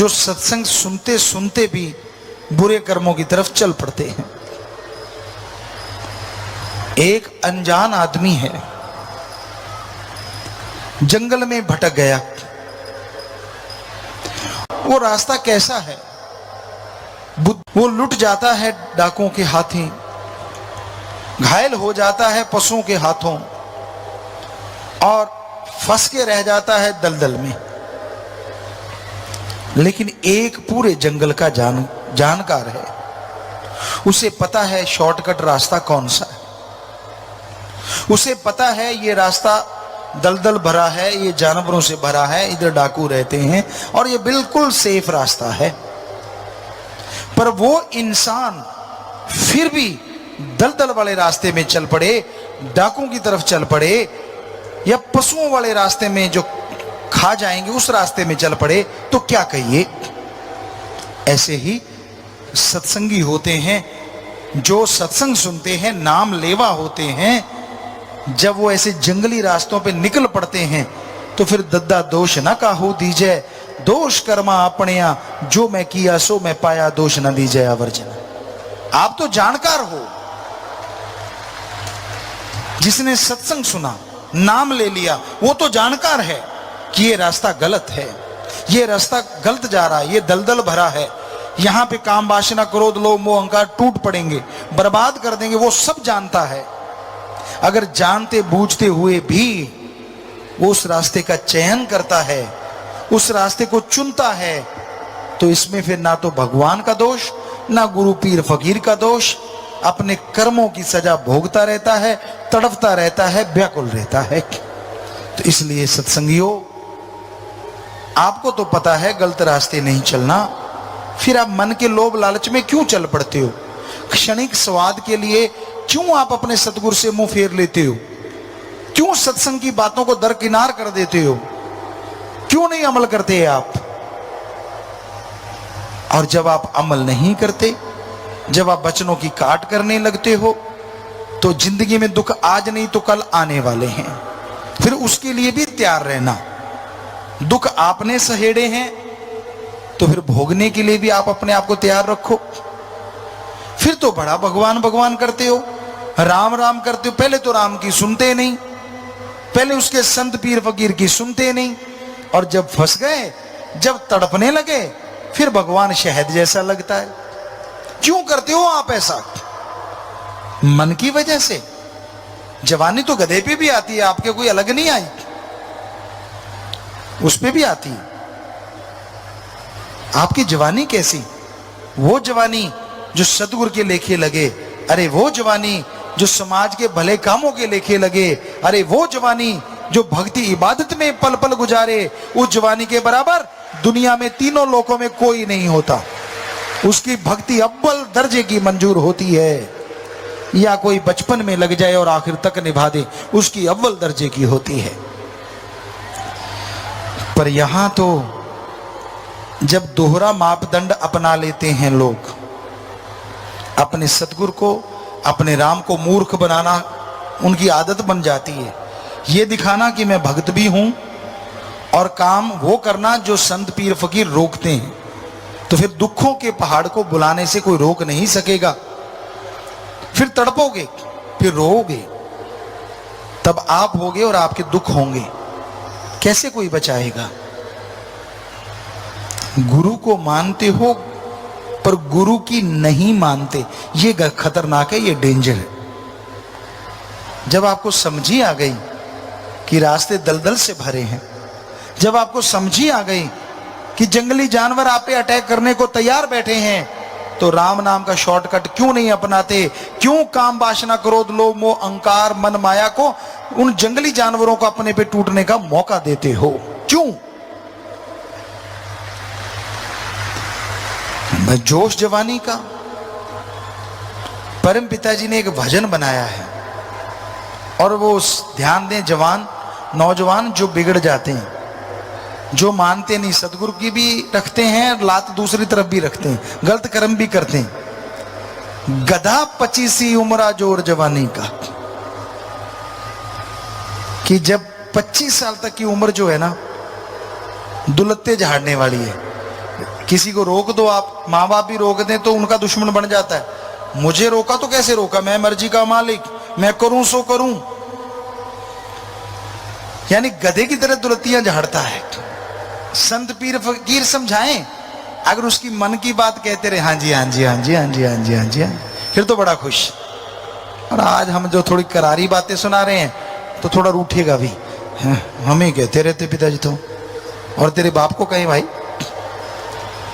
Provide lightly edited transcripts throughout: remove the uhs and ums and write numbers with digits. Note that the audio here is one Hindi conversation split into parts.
जो सत्संग सुनते सुनते भी बुरे कर्मों की तरफ चल पड़ते हैं। एक अनजान आदमी है, जंगल में भटक गया। वो रास्ता कैसा है? वो लुट जाता है डाकुओं के हाथों, घायल हो जाता है पशुओं के हाथों, और फंस के रह जाता है दलदल में। लेकिन एक पूरे जंगल का जानकार है, उसे पता है शॉर्टकट रास्ता कौन सा है। उसे पता है ये रास्ता दलदल भरा है, ये जानवरों से भरा है, इधर डाकू रहते हैं और ये बिल्कुल सेफ रास्ता है। पर वो इंसान फिर भी दलदल वाले रास्ते में चल पड़े, डाकुओं की तरफ चल पड़े, या पशुओं वाले रास्ते में जो खा जाएंगे उस रास्ते में चल पड़े, तो क्या कहिए। ऐसे ही सत्संगी होते हैं, जो सत्संग सुनते हैं, नाम लेवा होते हैं। जब वो ऐसे जंगली रास्तों पे निकल पड़ते हैं तो फिर दद्दा दोष न काहू दीजै, दोष कर्मा अपनिया, जो मैं किया सो मैं पाया, दोष न दीजै आवर्जना। आप तो जानकार हो, जिसने सत्संग सुना, नाम ले लिया, वो तो जानकार है कि ये रास्ता गलत है, ये रास्ता गलत जा रहा है, ये दलदल भरा है, यहां पे काम वासना क्रोध लोभ मोह अहंकार टूट पड़ेंगे, बर्बाद कर देंगे। वो सब जानता है। अगर जानते बूझते हुए भी वो उस रास्ते का चयन करता है, उस रास्ते को चुनता है, तो इसमें फिर ना तो भगवान का दोष, ना गुरु पीर फकीर का दोष, अपने कर्मों की सजा भोगता रहता है, तड़पता रहता है, व्याकुल रहता है। तो इसलिए सत्संगियों, आपको तो पता है गलत रास्ते नहीं चलना, फिर आप मन के लोभ लालच में क्यों चल पड़ते हो? क्षणिक स्वाद के लिए क्यों आप अपने सतगुरु से मुंह फेर लेते हो? क्यों सत्संग की बातों को दरकिनार कर देते हो? क्यों नहीं अमल करते आप? और जब आप अमल नहीं करते, जब आप वचनों की काट करने लगते हो, तो जिंदगी में दुख आज नहीं तो कल आने वाले हैं। फिर उसके लिए भी तैयार रहना। दुख आपने सहेड़े हैं तो फिर भोगने के लिए भी आप अपने आप को तैयार रखो। फिर तो बड़ा भगवान भगवान करते हो, राम राम करते हो। पहले तो राम की सुनते नहीं, पहले उसके संत पीर फकीर की सुनते नहीं, और जब फंस गए, जब तड़पने लगे, फिर भगवान शहद जैसा लगता है। क्यों करते हो आप ऐसा? मन की वजह से। जवानी तो गधे पे भी आती है, आपके कोई अलग नहीं आई, उस पे भी आती है। आपकी जवानी कैसी? वो जवानी जो सतगुरु के लेखे लगे, अरे वो जवानी जो समाज के भले कामों के लेखे लगे, अरे वो जवानी जो भक्ति इबादत में पल पल गुजारे, उस जवानी के बराबर दुनिया में तीनों लोकों में कोई नहीं होता। उसकी भक्ति अव्वल दर्जे की मंजूर होती है, या कोई बचपन में लग जाए और आखिर तक निभा दे, उसकी अव्वल दर्जे की होती है। पर यहां तो जब दोहरा मापदंड अपना लेते हैं लोग, अपने सतगुरु को, अपने राम को मूर्ख बनाना उनकी आदत बन जाती है। ये दिखाना कि मैं भक्त भी हूं, और काम वो करना जो संत पीर फकीर रोकते हैं। तो फिर दुखों के पहाड़ को बुलाने से कोई रोक नहीं सकेगा। फिर तड़पोगे, फिर रोओगे, तब आप होगे और आपके दुख होंगे। कैसे कोई बचाएगा? गुरु को मानते हो पर गुरु की नहीं मानते, ये खतरनाक है, ये डेंजर है। जब आपको समझी आ गई कि रास्ते दलदल से भरे हैं, जब आपको समझी आ गई कि जंगली जानवर आप पे अटैक करने को तैयार बैठे हैं, तो राम नाम का शॉर्टकट क्यों नहीं अपनाते? क्यों काम वासना क्रोध लोभ मोह अहंकार मन माया को, उन जंगली जानवरों को अपने पे टूटने का मौका देते हो? क्यों? जोश जवानी का। परम पिताजी ने एक भजन बनाया है, और वो ध्यान दें, जवान नौजवान जो बिगड़ जाते हैं, जो मानते नहीं, सतगुरु की भी रखते हैं, लात दूसरी तरफ भी रखते हैं, गलत कर्म भी करते हैं। गधा 25सी उम्रा जोर जवानी का, कि जब 25 साल तक की उम्र जो है ना, दुलत्ते झाड़ने वाली है। किसी को रोक दो आप, माँ बाप भी रोक दें तो उनका दुश्मन बन जाता है। मुझे रोका तो कैसे रोका, मैं मर्जी का मालिक, मैं करूं सो करूं। यानी गधे की तरह दुलतियां झाड़ता है। संत पीर फकीर समझाएं, अगर उसकी मन की बात कहते रहे, हाँ जी हाँ जी हाँ जी हाँ जी हाँ जी हाँ जी, फिर तो बड़ा खुश। और आज हम जो थोड़ी करारी बातें सुना रहे हैं तो थोड़ा रूठेगा भी, हमें कहते रहते पिताजी तो, और तेरे बाप को कहें भाई,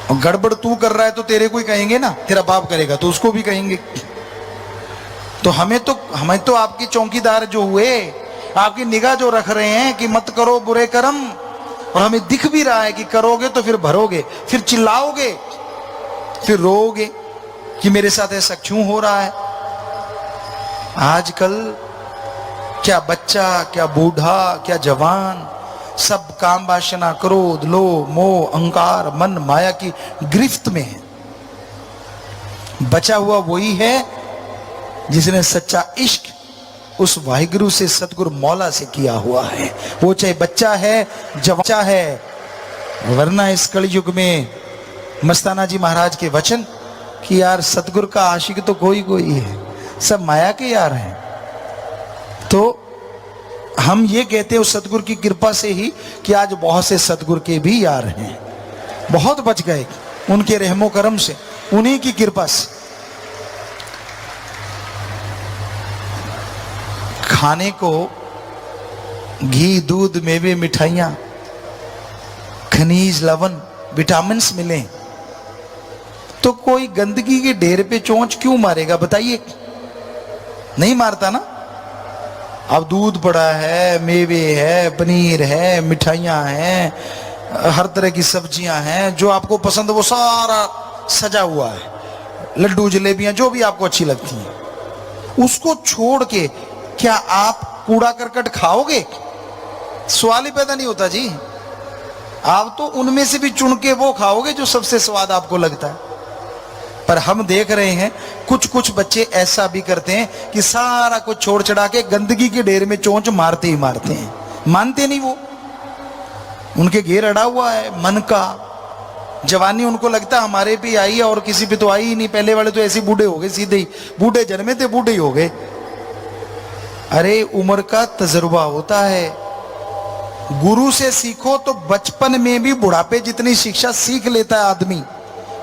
और गड़बड़ तू कर रहा है तो तेरे को ही कहेंगे ना, तेरा बाप करेगा तो उसको भी कहेंगे। तो हमें तो आपके चौकीदार जो हुए, आपकी निगाह जो रख रहे हैं कि मत करो बुरे कर्म, और हमें दिख भी रहा है कि करोगे तो फिर भरोगे, फिर चिल्लाओगे, फिर रोओगे कि मेरे साथ ऐसा क्यों हो रहा है। आजकल क्या बच्चा, क्या बूढ़ा, क्या जवान, सब काम वासना, क्रोध, लोभ, मोह, अहंकार, मन, माया की गिरफ्त में है। बचा हुआ वही है जिसने सच्चा इश्क उस वाहिगुरु से, सतगुरु मौला से किया हुआ है। वो चाहे बच्चा है, जवान है। वरना इस कलयुग में मस्ताना जी महाराज के वचन कि यार सतगुरु का आशिक तो कोई कोई है, सब माया के यार हैं। तो हम ये कहते हैं उस सतगुरु की कृपा से ही कि आज बहुत से सतगुरु के भी यार हैं, बहुत बच गए उनके रहमो करम से, उन्हीं की कृपा से। खाने को घी, दूध, मेवे, मिठाइयां, खनिज, लवण, विटामिन्स मिले तो कोई गंदगी के ढेर पे चोंच क्यों मारेगा बताइए? नहीं मारता ना। अब दूध पड़ा है, मेवे है, पनीर है, मिठाइयां हैं, हर तरह की सब्जियां हैं, जो आपको पसंद वो सारा सजा हुआ है, लड्डू, जलेबियां, जो भी आपको अच्छी लगती हैं, उसको छोड़ के क्या आप कूड़ा करकट खाओगे? सवाल ही पैदा नहीं होता जी। आप तो उनमें से भी चुन के वो खाओगे जो सबसे स्वाद आपको लगता है। पर हम देख रहे हैं कुछ कुछ बच्चे ऐसा भी करते हैं कि सारा कुछ छोड़ छड़ा के गंदगी के ढेर में चोंच मारते ही मारते हैं, मानते नहीं। वो उनके घेर अड़ा हुआ है मन का। जवानी उनको लगता है हमारे पे आई है और किसी पे तो आई ही नहीं, पहले वाले तो ऐसे बूढ़े हो गए, सीधे ही बूढ़े जन्मे थे बूढ़े ही हो गए। अरे उम्र का तजुर्बा होता है, गुरु से सीखो तो बचपन में भी बुढ़ापे जितनी शिक्षा सीख लेता है आदमी,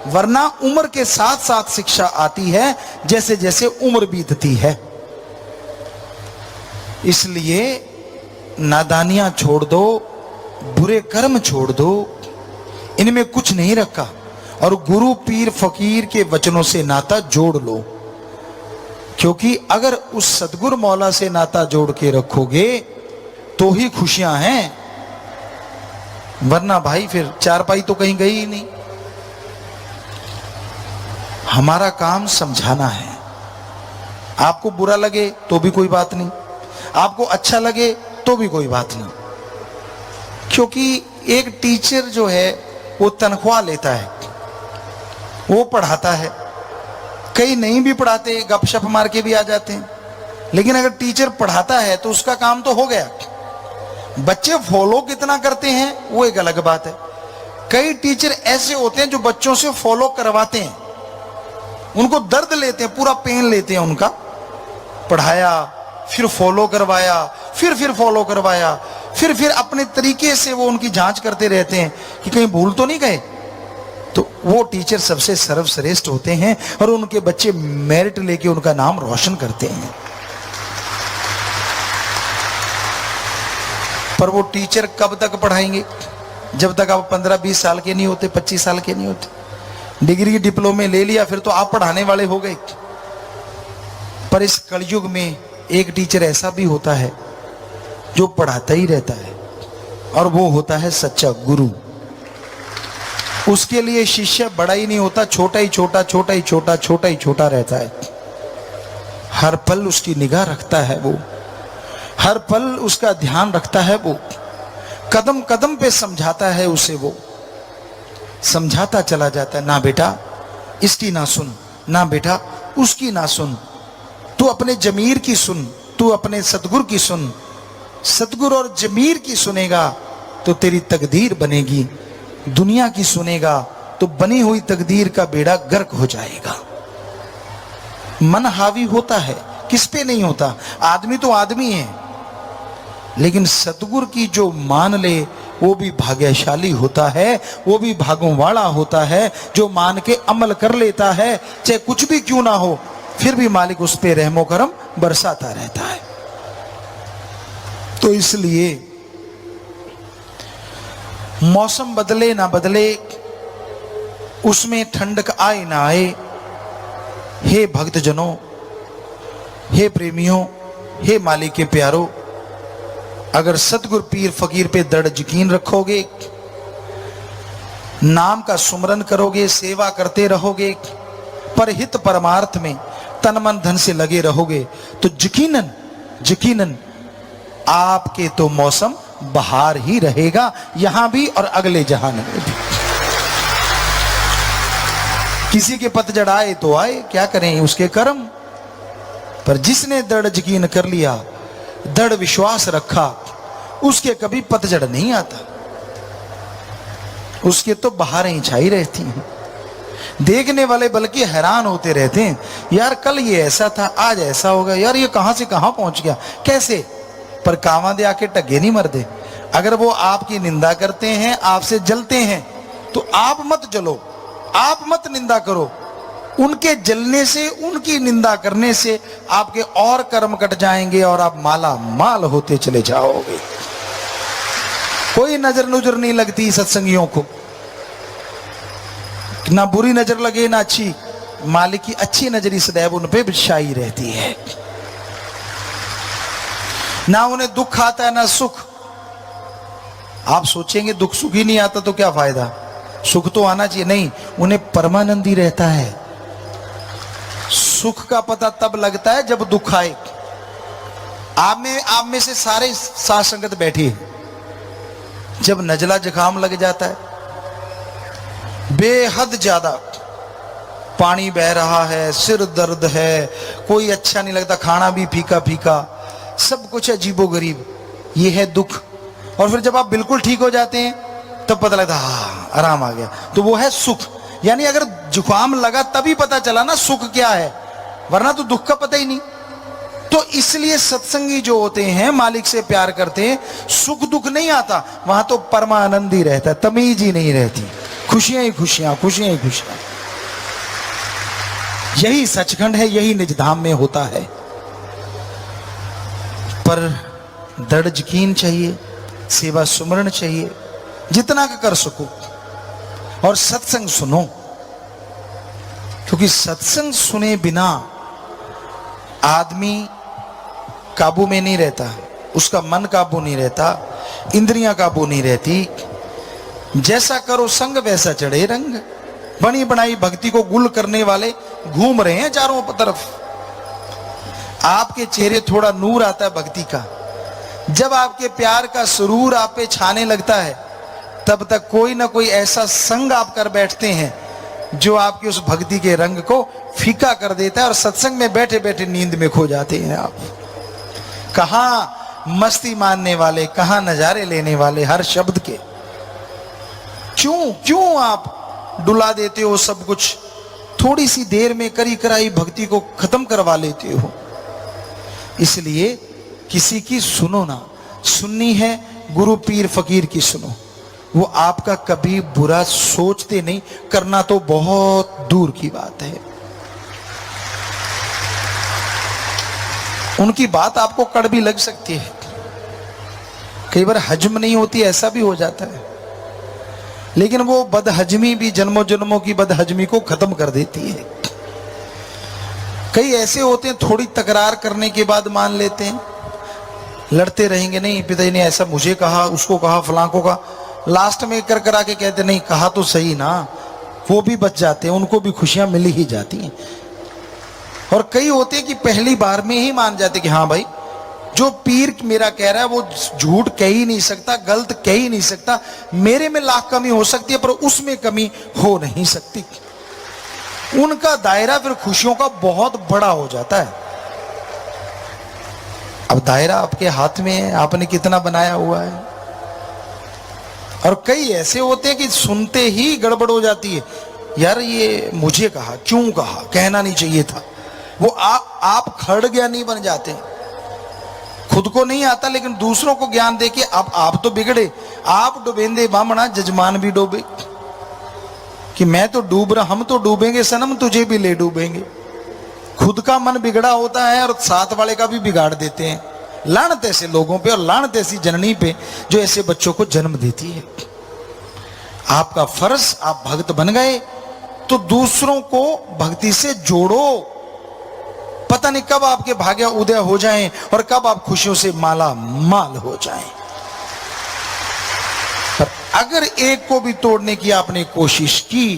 वरना उम्र के साथ साथ शिक्षा आती है जैसे जैसे उम्र बीतती है। इसलिए नादानियां छोड़ दो, बुरे कर्म छोड़ दो, इनमें कुछ नहीं रखा, और गुरु पीर फकीर के वचनों से नाता जोड़ लो। क्योंकि अगर उस सतगुरु मौला से नाता जोड़ के रखोगे तो ही खुशियां हैं, वरना भाई फिर चारपाई तो कहीं गई ही नहीं। हमारा काम समझाना है। आपको बुरा लगे तो भी कोई बात नहीं, आपको अच्छा लगे तो भी कोई बात नहीं। क्योंकि एक टीचर जो है वो तनख्वाह लेता है, वो पढ़ाता है। कई नहीं भी पढ़ाते, गपशप मार के भी आ जाते हैं, लेकिन अगर टीचर पढ़ाता है तो उसका काम तो हो गया। बच्चे फॉलो कितना करते हैं वो एक अलग बात है। कई टीचर ऐसे होते हैं जो बच्चों से फॉलो करवाते हैं, उनको दर्द लेते हैं, पूरा पेन लेते हैं उनका। पढ़ाया, फिर फॉलो करवाया, फिर फॉलो करवाया, फिर अपने तरीके से वो उनकी जांच करते रहते हैं कि कहीं भूल तो नहीं गए। तो वो टीचर सबसे सर्वश्रेष्ठ होते हैं और उनके बच्चे मेरिट लेके उनका नाम रोशन करते हैं। पर वो टीचर कब तक पढ़ाएंगे? जब तक आप 15-20 साल के नहीं होते, 25 साल के नहीं होते। डिग्री डिप्लोमे ले लिया फिर तो आप पढ़ाने वाले हो गए। पर इस कलयुग में एक टीचर ऐसा भी होता है जो पढ़ाता ही रहता है, और वो होता है सच्चा गुरु। उसके लिए शिष्य बड़ा ही नहीं होता, छोटा ही छोटा, छोटा ही छोटा, छोटा ही छोटा रहता है। हर पल उसकी निगाह रखता है वो, हर पल उसका ध्यान रखता है वो, कदम कदम पे समझाता है उसे, वो समझाता चला जाता है। ना बेटा इसकी ना सुन, ना बेटा उसकी ना सुन, तू अपने जमीर की सुन, तू अपने सतगुरु की सुन। सतगुरु और जमीर की सुनेगा तो तेरी तकदीर बनेगी, दुनिया की सुनेगा तो बनी हुई तकदीर का बेड़ा गर्क हो जाएगा। मन हावी होता है, किस पे नहीं होता? आदमी तो आदमी है, लेकिन सतगुरु की जो मान ले वो भी भाग्यशाली होता है, वो भी भागों वाला होता है। जो मान के अमल कर लेता है, चाहे कुछ भी क्यों ना हो, फिर भी मालिक उस पे रहमो करम बरसाता रहता है। तो इसलिए मौसम बदले ना बदले, उसमें ठंडक आए ना आए, हे भक्तजनों, हे प्रेमियों, हे मालिक के प्यारों, अगर सतगुरु पीर फकीर पे दृढ़ यकीन रखोगे, नाम का सुमरन करोगे, सेवा करते रहोगे, परहित परमार्थ में तन मन धन से लगे रहोगे, तो यकीनन यकीनन आपके तो मौसम बहार ही रहेगा, यहां भी और अगले जहान में भी। किसी के पतझड़ आए तो आए, क्या करें, उसके कर्म। पर जिसने दृढ़ यकीन कर लिया, दृढ़ विश्वास रखा, उसके कभी पतझड़ नहीं आता, उसके तो बहारें ही छाई रहती हैं। देखने वाले बल्कि हैरान होते रहते हैं, यार कल ये ऐसा था, आज ऐसा हो गया, यार ये कहां से कहां पहुंच गया, कैसे? पर कांवा दे आके टगे नहीं मरदे। अगर वो आपकी निंदा करते हैं, आपसे जलते हैं, तो आप मत जलो, आप मत निंदा करो। उनके जलने से, उनकी निंदा करने से आपके और कर्म कट जाएंगे और आप माला माल होते चले जाओगे। कोई नजर नुजर नहीं लगती सत्संगियों को, ना बुरी नजर लगे ना अच्छी, मालिक की अच्छी नजर सदैव उन पे बिछाई रहती है। ना उन्हें दुख आता है ना सुख। आप सोचेंगे दुख सुख ही नहीं आता तो क्या फायदा, सुख तो आना चाहिए, नहीं, उन्हें परमानंदी रहता है। सुख का पता तब लगता है जब दुख आए। आप में से सारे साथ संगत बैठी है, जब नजला जुकाम लग जाता है, बेहद ज्यादा पानी बह रहा है, सिर दर्द है, कोई अच्छा नहीं लगता, खाना भी फीका फीका, सब कुछ अजीबोगरीब, ये है दुख। और फिर जब आप बिल्कुल ठीक हो जाते हैं तब पता लगता हाँ आराम आ गया, तो वो है सुख। यानी अगर जुकाम लगा तभी पता चला ना सुख क्या है, वरना तो दुख का पता ही नहीं। तो इसलिए सत्संगी जो होते हैं, मालिक से प्यार करते हैं, सुख दुख नहीं आता, वहां तो परमानंद ही रहता है, तमीज ही नहीं रहती, खुशियां ही खुशियां, खुशियां ही खुशियां। यही सचखंड है, यही निजधाम में होता है। पर दृढ़ यकीन चाहिए, सेवा सुमरण चाहिए, जितना कर सको, और सत्संग सुनो, क्योंकि सत्संग सुने बिना आदमी काबू में नहीं रहता, उसका मन काबू नहीं रहता, इंद्रियां काबू नहीं रहती। जैसा करो संग वैसा चढ़े रंग। बनी बनाई भक्ति को गुल करने वाले घूम रहे हैं चारों तरफ। आपके चेहरे थोड़ा नूर आता है भक्ति का, जब आपके प्यार का सुरूर आप पे छाने लगता है, तब तक कोई ना कोई ऐसा संग आप कर बैठते हैं जो आपकी उस भक्ति के रंग को फीका कर देता है, और सत्संग में बैठे बैठे नींद में खो जाते हैं आप। कहां मस्ती मानने वाले, कहां नजारे लेने वाले हर शब्द के। क्यों आप डुला देते हो सब कुछ, थोड़ी सी देर में करी कराई भक्ति को खत्म करवा लेते हो। इसलिए किसी की सुनो ना, सुननी है गुरु पीर फकीर की सुनो, वो आपका कभी बुरा सोचते नहीं, करना तो बहुत दूर की बात है। उनकी बात आपको कड़वी लग सकती है, कई बार हजम नहीं होती, ऐसा भी हो जाता है, लेकिन वो बदहजमी भी जन्मों जन्मों की बदहजमी को खत्म कर देती है। कई ऐसे होते हैं थोड़ी तकरार करने के बाद मान लेते हैं, लड़ते रहेंगे, नहीं पिताजी ने ऐसा मुझे कहा, उसको कहा, फलां को कहा, लास्ट में कर करा के कहते नहीं कहा तो सही ना, वो भी बच जाते हैं, उनको भी खुशियां मिल ही जाती हैं। और कई होते हैं कि पहली बार में ही मान जाते कि हाँ भाई जो पीर मेरा कह रहा है वो झूठ कह ही नहीं सकता, गलत कह ही नहीं सकता, मेरे में लाख कमी हो सकती है पर उसमें कमी हो नहीं सकती। उनका दायरा फिर खुशियों का बहुत बड़ा हो जाता है। अब दायरा आपके हाथ में है, आपने कितना बनाया हुआ है। और कई ऐसे होते हैं कि सुनते ही गड़बड़ हो जाती है, यार ये मुझे कहा, क्यों कहा, कहना नहीं चाहिए था। वो आप खड़ ज्ञानी बन जाते हैं। खुद को नहीं आता लेकिन दूसरों को ज्ञान देके आप तो बिगड़े, आप डूबेंदे बामणा जजमान भी डूबे, कि मैं तो डूब रहा, हम तो डूबेंगे सनम, तुझे भी ले डूबेंगे। खुद का मन बिगड़ा होता है और साथ वाले का भी बिगाड़ देते हैं। लानत ऐसे लोगों पे और लानत ऐसी जननी पे जो ऐसे बच्चों को जन्म देती है। आपका फर्ज, आप भक्त बन गए तो दूसरों को भक्ति से जोड़ो। पता नहीं कब आपके भाग्य उदय हो जाएं और कब आप खुशियों से माला माल हो जाएं। पर अगर एक को भी तोड़ने की आपने कोशिश की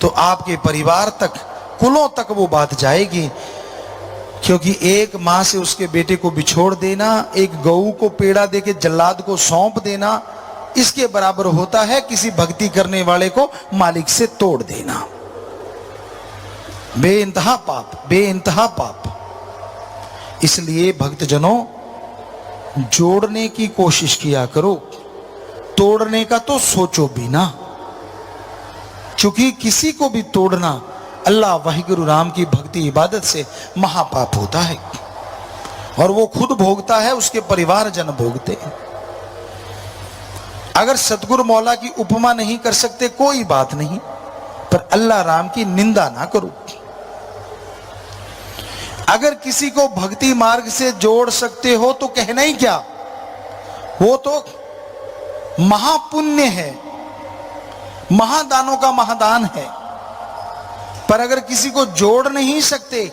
तो आपके परिवार तक, कुलों तक वो बात जाएगी। क्योंकि एक मां से उसके बेटे को बिछोड़ देना, एक गऊ को पेड़ा देके जल्लाद को सौंप देना, इसके बराबर होता है किसी भक्ति करने वाले को मालिक से तोड़ देना। बेइंतहा पाप, बेइंतहा पाप। इसलिए भक्तजनों, जोड़ने की कोशिश किया करो, तोड़ने का तो सोचो भी ना। क्योंकि किसी को भी तोड़ना अल्लाह वाहिगुरु राम की भक्ति इबादत से महापाप होता है, और वो खुद भोगता है, उसके परिवारजन भोगते हैं। अगर सतगुरु मौला की उपमा नहीं कर सकते कोई बात नहीं, पर अल्लाह राम की निंदा ना करो। अगर किसी को भक्ति मार्ग से जोड़ सकते हो तो कहना ही क्या, वो तो महापुण्य है, महादानों का महादान है। पर अगर किसी को जोड़ नहीं सकते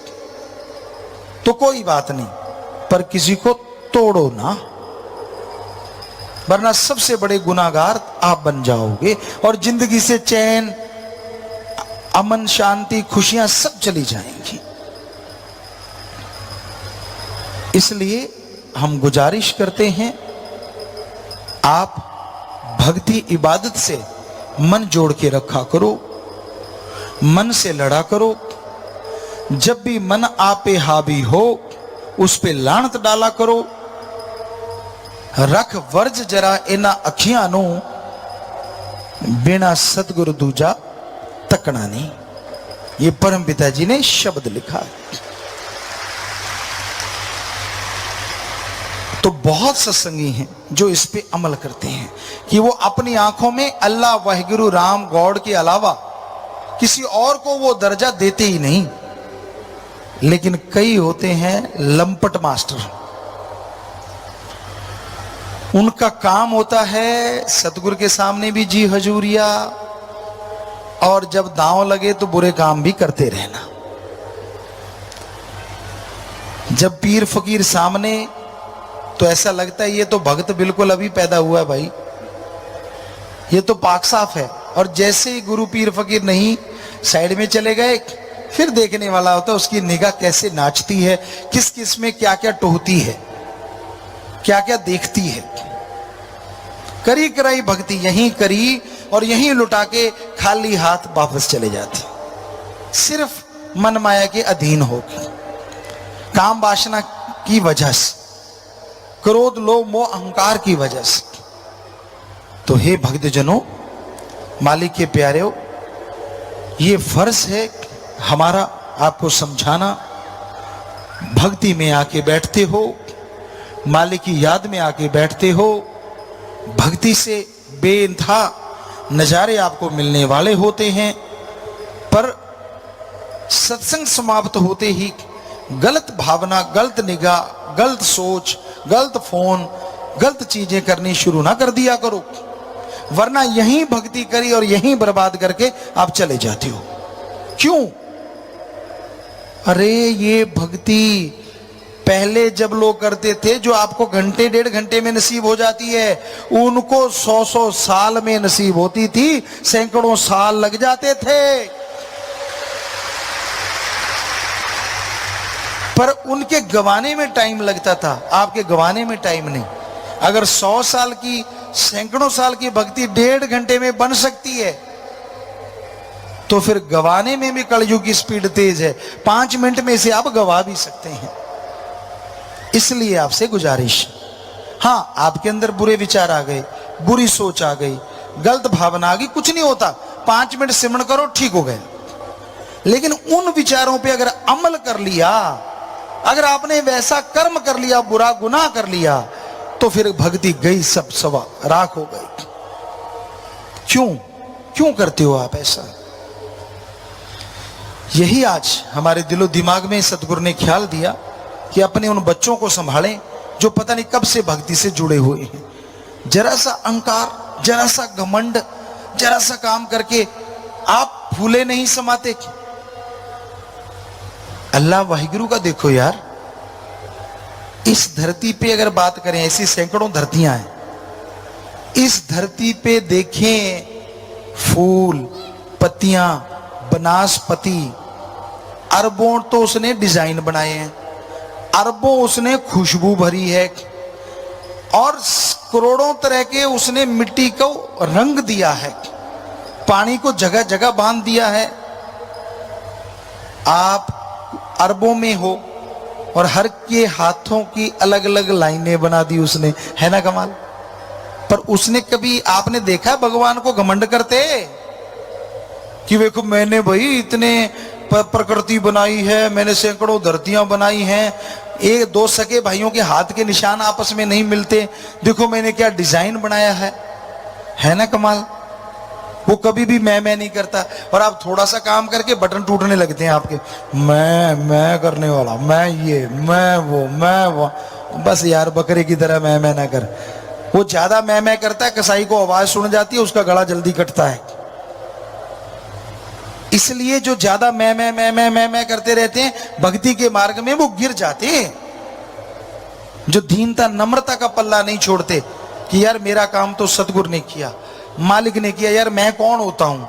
तो कोई बात नहीं, पर किसी को तोड़ो ना, वरना सबसे बड़े गुनाहगार आप बन जाओगे और जिंदगी से चैन, अमन, शांति, खुशियां सब चली जाएंगी। इसलिए हम गुजारिश करते हैं, आप भक्ति इबादत से मन जोड़ के रखा करो, मन से लड़ा करो। जब भी मन आपे हावी हो उस पे लानत डाला करो। रख वर्ज जरा इना अखियां नू, बिना सतगुरु दूजा तकना नहीं। ये परम पिता जी ने शब्द लिखा है। तो बहुत सत्संगी हैं जो इस पे अमल करते हैं कि वो अपनी आंखों में अल्लाह वाहिगुरु राम गॉड के अलावा किसी और को वो दर्जा देते ही नहीं। लेकिन कई होते हैं लंपट मास्टर, उनका काम होता है सतगुरु के सामने भी जी हजूरिया, और जब दांव लगे तो बुरे काम भी करते रहना। जब पीर फकीर सामने तो ऐसा लगता है ये तो भक्त बिल्कुल अभी पैदा हुआ है भाई, ये तो पाक साफ है। और जैसे ही गुरु पीर फकीर नहीं साइड में चले गए, फिर देखने वाला होता है उसकी निगाह कैसे नाचती है, किस किस में क्या क्या टोहती है, क्या क्या देखती है। करी कराई भक्ति यहीं करी और यहीं लुटा के खाली हाथ वापस चले जाती, सिर्फ मन माया के अधीन होगी, काम वासना की वजह से, क्रोध लोभ मोह अहंकार की वजह से। तो हे भक्तजनों, मालिक के प्यारे, ये फर्ज है हमारा आपको समझाना। भक्ति में आके बैठते हो, मालिक की याद में आके बैठते हो, भक्ति से बेइंतहा नजारे आपको मिलने वाले होते हैं। पर सत्संग समाप्त होते ही गलत भावना, गलत निगाह, गलत सोच, गलत फोन, गलत चीजें करनी शुरू ना कर दिया करो, वरना यहीं भक्ति करी और यहीं बर्बाद करके आप चले जाते हो। क्यों? अरे ये भक्ति पहले जब लोग करते थे, जो आपको घंटे डेढ़ घंटे में नसीब हो जाती है, उनको 100-100 साल में नसीब होती थी, सैकड़ों साल लग जाते थे। पर उनके गवाने में टाइम लगता था, आपके गवाने में टाइम नहीं। अगर 100 साल की, सैकड़ों साल की भक्ति डेढ़ घंटे में बन सकती है, तो फिर गवाने में भी कलयुग की स्पीड तेज है। 5 मिनट में इसे आप गवा भी सकते हैं। इसलिए आपसे गुजारिश, हाँ आपके अंदर बुरे विचार आ गए, बुरी सोच आ गई, गलत भावना आ गई, कुछ नहीं होता, 5 मिनट सिमरण करो ठीक हो गए। लेकिन उन विचारों पे अगर अमल कर लिया, अगर आपने वैसा कर्म कर लिया, बुरा गुनाह कर लिया, तो फिर भक्ति गई, सब सवा राख हो गई। क्यों करते हो आप ऐसा? यही आज हमारे दिलो दिमाग में सतगुरु ने ख्याल दिया कि अपने उन बच्चों को संभालें जो पता नहीं कब से भक्ति से जुड़े हुए हैं। जरा सा अहंकार, जरा सा घमंड, जरा सा काम करके आप फूले नहीं समाते। अल्लाह वाहिगुरु का देखो यार, इस धरती पे अगर बात करें, ऐसी सैकड़ों धरतियां हैं, इस धरती पे देखें फूल, पत्तियां, वनस्पति, अरबों तो उसने डिजाइन बनाए हैं, अरबों उसने खुशबू भरी है, और करोड़ों तरह के उसने मिट्टी को रंग दिया है, पानी को जगह जगह बांध दिया है। आप अरबों में हो और हर के हाथों की अलग अलग लाइनें बना दी उसने, है ना कमाल? पर उसने कभी आपने देखा भगवान को घमंड करते कि देखो मैंने भाई इतने प्रकृति बनाई है, मैंने सैकड़ों धरतियां बनाई हैं, एक दो सके भाइयों के हाथ के निशान आपस में नहीं मिलते, देखो मैंने क्या डिजाइन बनाया है ना कमाल? वो कभी भी मैं नहीं करता। और आप थोड़ा सा काम करके बटन टूटने लगते हैं आपके, मैं करने वाला, मैं ये, मैं वो। बस यार बकरे की तरह मैं ना कर। वो ज्यादा मैं करता है, कसाई को आवाज सुन जाती है, उसका गला जल्दी कटता है। इसलिए जो ज्यादा मैं करते रहते हैं, भक्ति के मार्ग में वो गिर जाते हैं। जो दीनता नम्रता का पल्ला नहीं छोड़ते कि यार मेरा काम तो सतगुरु ने किया, मालिक ने किया, यार मैं कौन होता हूं।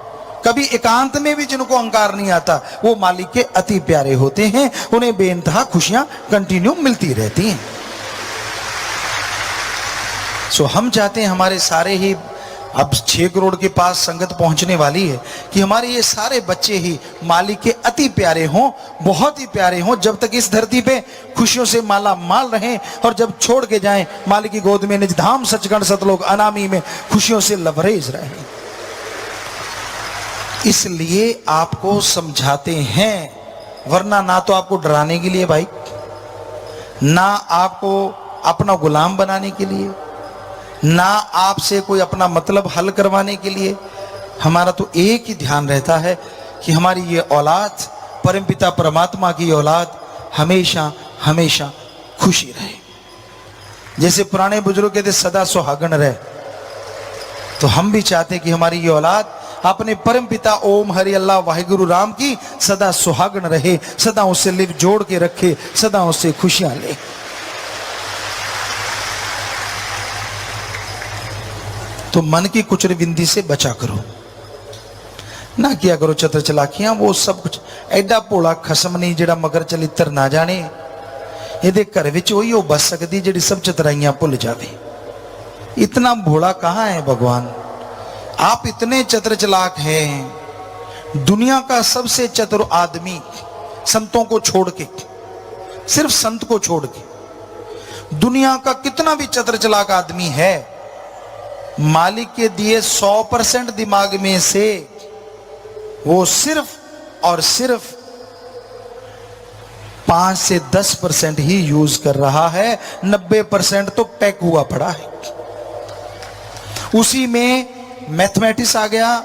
कभी एकांत में भी जिनको अहंकार नहीं आता, वो मालिक के अति प्यारे होते हैं, उन्हें बेइंतहा खुशियां कंटिन्यू मिलती रहती हैं। सो हम चाहते हैं हमारे सारे ही, अब 6 करोड़ के पास संगत पहुंचने वाली है, कि हमारे ये सारे बच्चे ही मालिक के अति प्यारे हों, बहुत ही प्यारे हों, जब तक इस धरती पे खुशियों से माला माल रहें, और जब छोड़ के जाएं मालिक की गोद में निज धाम सचखंड सतलोक अनामी में खुशियों से लबरेज रहें। इसलिए आपको समझाते हैं, वरना ना तो आपको डराने के लिए भाई, ना आपको अपना गुलाम बनाने के लिए, ना आपसे कोई अपना मतलब हल करवाने के लिए। हमारा तो एक ही ध्यान रहता है कि हमारी ये औलाद, परमपिता परमात्मा की औलाद, हमेशा हमेशा खुशी रहे। जैसे पुराने बुजुर्ग कहते सदा सुहागन रहे, तो हम भी चाहते कि हमारी ये औलाद अपने परमपिता ओम हरि अल्लाह वाहिगुरु राम की सदा सुहागन रहे, सदा उससे लिव जोड़ के रखे, सदा उससे खुशियां ले। तो मन की कुचर बिंदी से बचा करो, ना किया करो चतर चलाकियां। वो सब कुछ एडा भोला खसम नहीं जिहड़ा मगर चलित्र ना जाने, इहदे घर विच ओही हो बस सकदी जिहड़ी सब चतराइयां भुल जावे। इतना भोला कहाँ है भगवान? आप इतने चतर चलाक हैं। दुनिया का सबसे चतुर आदमी संतों को छोड़ के, सिर्फ संत को छोड़ के, दुनिया का कितना भी चतर चलाक आदमी है, मालिक के दिए 100% दिमाग में से वो सिर्फ और सिर्फ 5 से 10% ही यूज कर रहा है, 90% तो पैक हुआ पड़ा है। उसी में मैथमेटिक्स आ गया,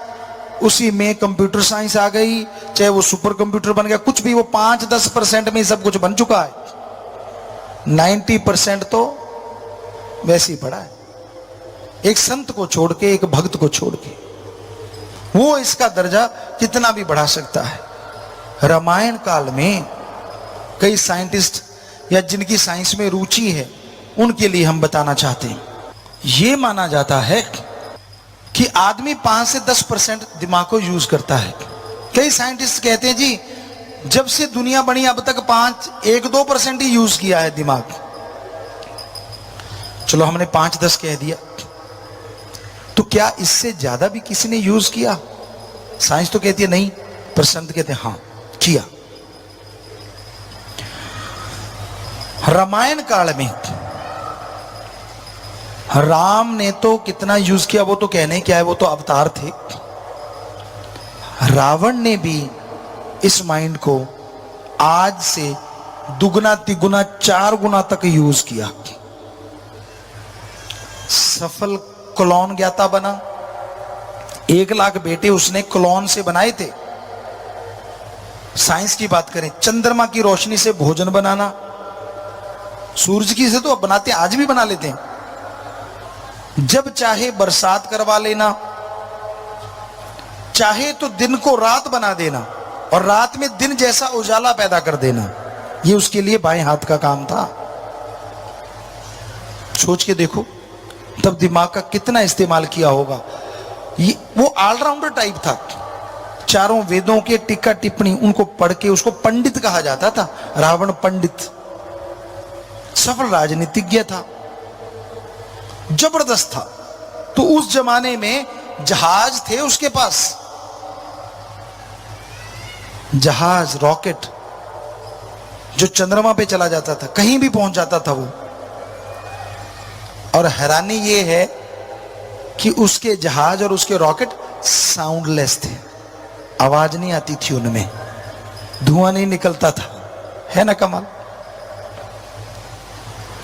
उसी में कंप्यूटर साइंस आ गई, चाहे वो सुपर कंप्यूटर बन गया, कुछ भी, वो 5-10% में सब कुछ बन चुका है। 90% तो वैसे ही पड़ा है। एक संत को छोड़ के, एक भक्त को छोड़ के, वो इसका दर्जा कितना भी बढ़ा सकता है। रामायण काल में कई साइंटिस्ट या जिनकी साइंस में रुचि है, उनके लिए हम बताना चाहते हैं। यह माना जाता है कि आदमी 5 से 10% दिमाग को यूज करता है। कई साइंटिस्ट कहते हैं जी जब से दुनिया बनी अब तक 1-2% ही यूज किया है दिमाग। चलो हमने 5-10 कह दिया, तो क्या इससे ज्यादा भी किसी ने यूज किया? साइंस तो कहती है नहीं, पर संत कहते हैं हाँ किया। रामायण काल में राम ने तो कितना यूज किया, वो तो कहने क्या है, वो तो अवतार थे। रावण ने भी इस माइंड को आज से दुगना तिगुना 4 गुना तक यूज किया। सफल क्लोन ज्ञाता बना। 1 लाख बेटे उसने क्लोन से बनाए थे। साइंस की बात करें, चंद्रमा की रोशनी से भोजन बनाना, सूरज की से तो अब बनाते, आज भी बना लेते हैं। जब चाहे बरसात करवा लेना, चाहे तो दिन को रात बना देना और रात में दिन जैसा उजाला पैदा कर देना, ये उसके लिए बाएं हाथ का काम था। सोच के देखो तब दिमाग का कितना इस्तेमाल किया होगा। ये वो ऑलराउंडर टाइप था। चारों वेदों के टीका टिप्पणी उनको पढ़ के उसको पंडित कहा जाता था। रावण पंडित, सफल राजनीतिज्ञ था, जबरदस्त था। तो उस जमाने में जहाज थे उसके पास, जहाज, रॉकेट जो चंद्रमा पे चला जाता था, कहीं भी पहुंच जाता था वो। और हैरानी ये है कि उसके जहाज और उसके रॉकेट साउंडलेस थे, आवाज नहीं आती थी उनमें, धुआं नहीं निकलता था। है ना कमाल?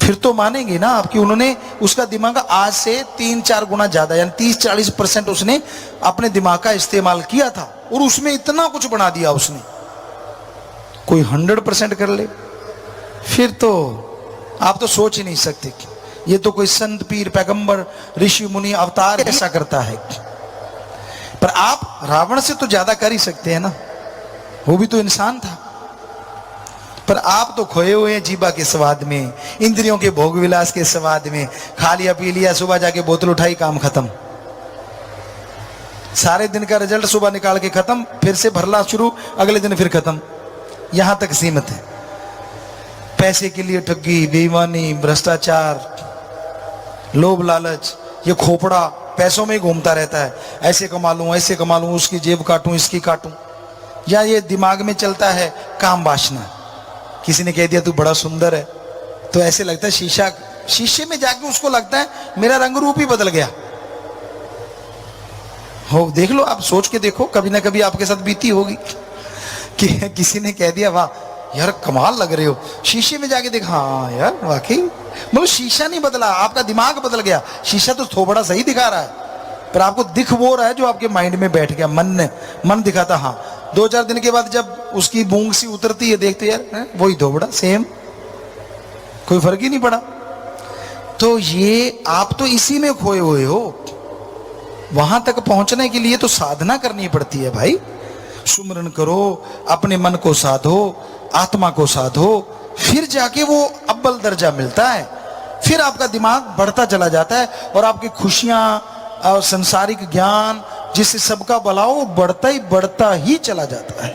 फिर तो मानेंगे ना आप कि उन्होंने उसका दिमाग आज से 3-4 गुना ज्यादा, यानी 30-40% उसने अपने दिमाग का इस्तेमाल किया था और उसमें इतना कुछ बना दिया उसने। कोई 100% कर ले फिर तो आप तो सोच ही नहीं सकते कि ये तो कोई संत पीर पैगंबर ऋषि मुनि अवतार ऐसा करता है। पर आप रावण से तो ज्यादा कर ही सकते हैं ना, वो भी तो इंसान था। पर आप तो खोए हुए हैं जीवा के स्वाद में, इंद्रियों के भोग विलास के स्वाद में। खा लिया पी लिया, सुबह जाके बोतल उठाई, काम खत्म। सारे दिन का रिजल्ट सुबह निकाल के खत्म, फिर से भरना शुरू, अगले दिन फिर खत्म। यहां तक सीमित है। पैसे के लिए ठगी, बेईमानी, भ्रष्टाचार, लोभ लालच, ये खोपड़ा पैसों में ही घूमता रहता है। ऐसे कमा लूं, ऐसे कमा लूं, उसकी जेब काटूं, इसकी काटूं। या ये दिमाग में चलता है काम वासना। किसी ने कह दिया तू बड़ा सुंदर है, तो ऐसे लगता है शीशे में जाके उसको लगता है मेरा रंग रूप ही बदल गया हो। देख लो, आप सोच के देखो, कभी ना कभी आपके साथ बीती होगी कि किसी ने कह दिया वाह यार कमाल लग रहे हो, शीशे में जाके देखा, हाँ यार वाकई, मतलब शीशा नहीं बदला, आपका दिमाग बदल गया। शीशा तो थोड़ा सही दिखा रहा है, पर आपको दिख वो रहा है जो आपके माइंड में बैठ गया। मन दिखाता, हाँ 2-4 दिन के बाद जब उसकी बूंग सी उतरती है, देखते यार वही धोबड़ा सेम, कोई फर्क ही नहीं पड़ा। तो ये आप तो इसी में खोए हुए हो। वहां तक पहुंचने के लिए तो साधना करनी पड़ती है भाई। सुमरन करो, अपने मन को साधो, आत्मा को साधो, फिर जाके वो अव्वल दर्जा मिलता है। फिर आपका दिमाग बढ़ता चला जाता है और आपकी खुशियां और सांसारिक ज्ञान जिससे सबका भला हो, बढ़ता ही चला जाता है।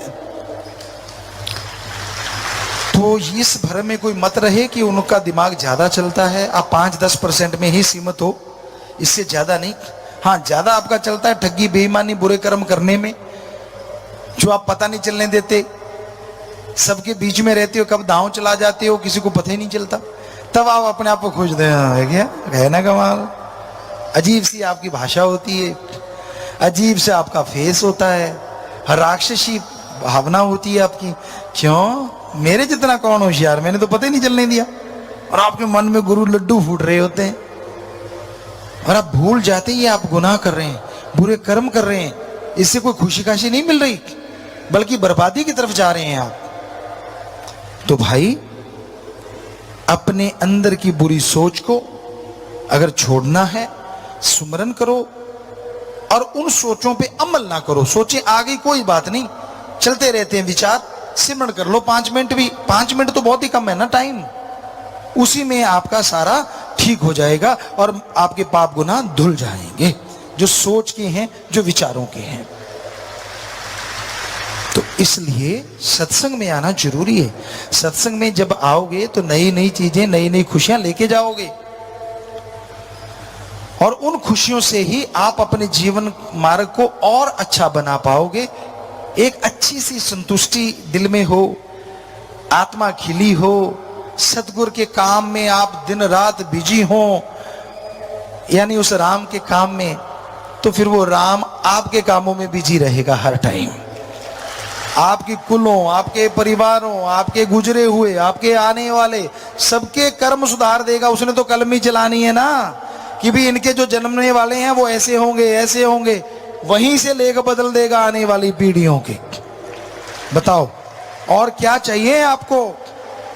तो इस भर में कोई मत रहे कि उनका दिमाग ज्यादा चलता है। आप 5-10% में ही सीमित हो, इससे ज्यादा नहीं। हाँ, ज्यादा आपका चलता है ठगी, बेईमानी, बुरे कर्म करने में, जो आप पता नहीं चलने देते। सबके बीच में रहते हो, कब दांव चला जाते हो किसी को पता ही नहीं चलता। तब आप अपने आप को खोजते हैं, क्या है ना कमाल। अजीब सी आपकी भाषा होती है, अजीब से आपका फेस होता है, राक्षसी भावना होती है आपकी। क्यों? मेरे जितना कौन होशियार, मैंने तो पता ही नहीं चलने दिया। और आपके मन में गुरु लड्डू फूट रहे होते हैं और आप भूल जाते हैं आप गुनाह कर रहे हैं, बुरे कर्म कर रहे हैं। इससे कोई खुशी खासी नहीं मिल रही, बल्कि बर्बादी की तरफ जा रहे हैं आप। तो भाई अपने अंदर की बुरी सोच को अगर छोड़ना है, सुमरन करो और उन सोचों पे अमल ना करो। सोचें आ गई कोई बात नहीं, चलते रहते हैं विचार, सिमरन कर लो 5 मिनट भी। 5 मिनट तो बहुत ही कम है ना टाइम, उसी में आपका सारा ठीक हो जाएगा और आपके पाप गुनाह धुल जाएंगे, जो सोच के हैं, जो विचारों के हैं। तो इसलिए सत्संग में आना जरूरी है। सत्संग में जब आओगे तो नई नई चीजें, नई नई खुशियां लेके जाओगे और उन खुशियों से ही आप अपने जीवन मार्ग को और अच्छा बना पाओगे। एक अच्छी सी संतुष्टि दिल में हो, आत्मा खिली हो, सतगुरु के काम में आप दिन रात बिजी हो, यानी उस राम के काम में, तो फिर वो राम आपके कामों में बिजी रहेगा हर टाइम। आपकी कुलों, आपके परिवारों, आपके गुजरे हुए, आपके आने वाले सबके कर्म सुधार देगा। उसने तो कलम ही चलानी है ना कि भी इनके जो जन्मने वाले हैं वो ऐसे होंगे, ऐसे होंगे। वहीं से लेकर बदल देगा आने वाली पीढ़ियों के। बताओ और क्या चाहिए आपको?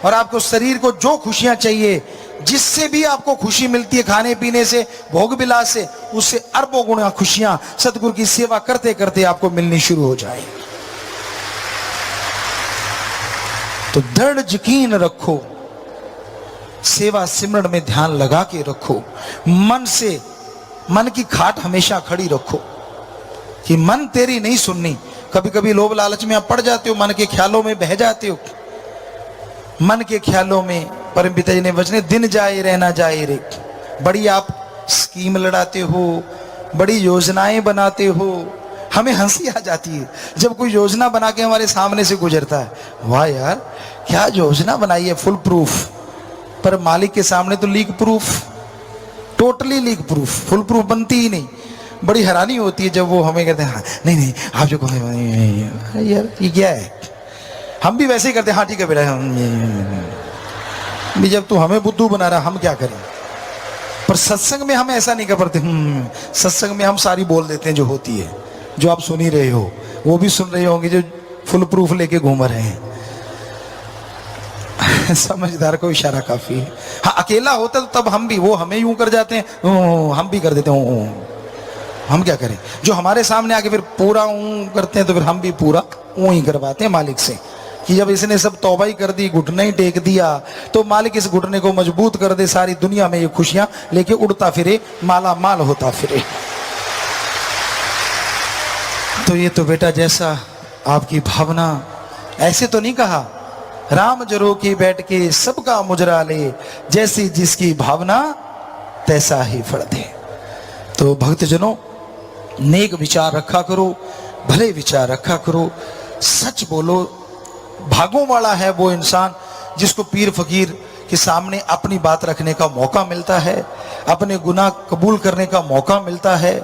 और आपको शरीर को जो खुशियां चाहिए, जिससे भी आपको खुशी मिलती है खाने पीने से, भोग विलास से, उससे अरबों गुना खुशियां सतगुरु की सेवा करते करते आपको मिलनी शुरू हो जाए। तो दृढ़ यकीन रखो, सेवा सिमरन में ध्यान लगा के रखो, मन की खाट हमेशा खड़ी रखो कि मन तेरी नहीं सुननी। कभी कभी लोभ लालच में आप पड़ जाते हो, मन के ख्यालों में बह जाते हो, मन के ख्यालों में। परम पिता जी ने वचने दिन जाए रहना जाए रे। बड़ी आप स्कीम लड़ाते हो, बड़ी योजनाएं बनाते हो, हमें हंसी आ जाती है जब कोई योजना बना के हमारे सामने से गुजरता है। वाह यार क्या योजना बनाई है, फुल प्रूफ। पर मालिक के सामने तो leak proof, totally leak proof, full proof बनती ही नहीं। बड़ी हैरानी होती है जब वो हमें कहते हैं हाँ नहीं नहीं आप जो कहें यार ये क्या है। हम भी वैसे ही करते हैं, हाँ ठीक है बेटा भी। जब तू हमें बुद्धू बना रहा हम क्या करें। पर सत्संग में हम ऐसा नहीं कर पाते। सत्संग में हम सारी बोल देते हैं जो होती है, जो आप सुन ही रहे हो, वो भी सुन रहे होंगे जो फुल प्रूफ लेके घूम रहे हैं। समझदार को इशारा काफी है। हाँ अकेला होता तो तब हम भी, वो हमें यूं कर जाते हैं, हम भी कर देते हैं। हम क्या करें, जो हमारे सामने आके फिर पूरा ऊं करते हैं तो फिर हम भी पूरा ऊं ही करवाते हैं मालिक से कि जब इसने सब तौबा ही कर दी, घुटने ही टेक दिया, तो मालिक इस घुटने को मजबूत कर दे, सारी दुनिया में ये खुशियां लेके उड़ता फिरे, माला माल होता फिरे। तो ये तो बेटा जैसा आपकी भावना, ऐसे तो नहीं कहा राम जरो की बैठ के सबका मुजरा ले, जैसी जिसकी भावना तैसा ही फल दे। तो भक्तजनों नेक विचार रखा करो, भले विचार रखा करो, सच बोलो। भागों वाला है वो इंसान जिसको पीर फकीर के सामने अपनी बात रखने का मौका मिलता है, अपने गुनाह कबूल करने का मौका मिलता है।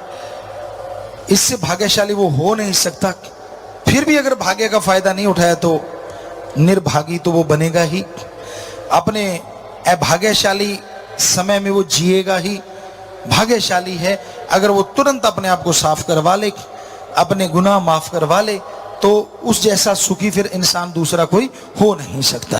इससे भाग्यशाली वो हो नहीं सकता। फिर भी अगर भाग्य का फायदा नहीं उठाया तो निर्भागी तो वो बनेगा ही। अपने अभाग्यशाली समय में वो जिएगा ही। भाग्यशाली है अगर वो तुरंत अपने आप को साफ करवा ले, अपने गुनाह माफ करवा ले, तो उस जैसा सुखी फिर इंसान दूसरा कोई हो नहीं सकता।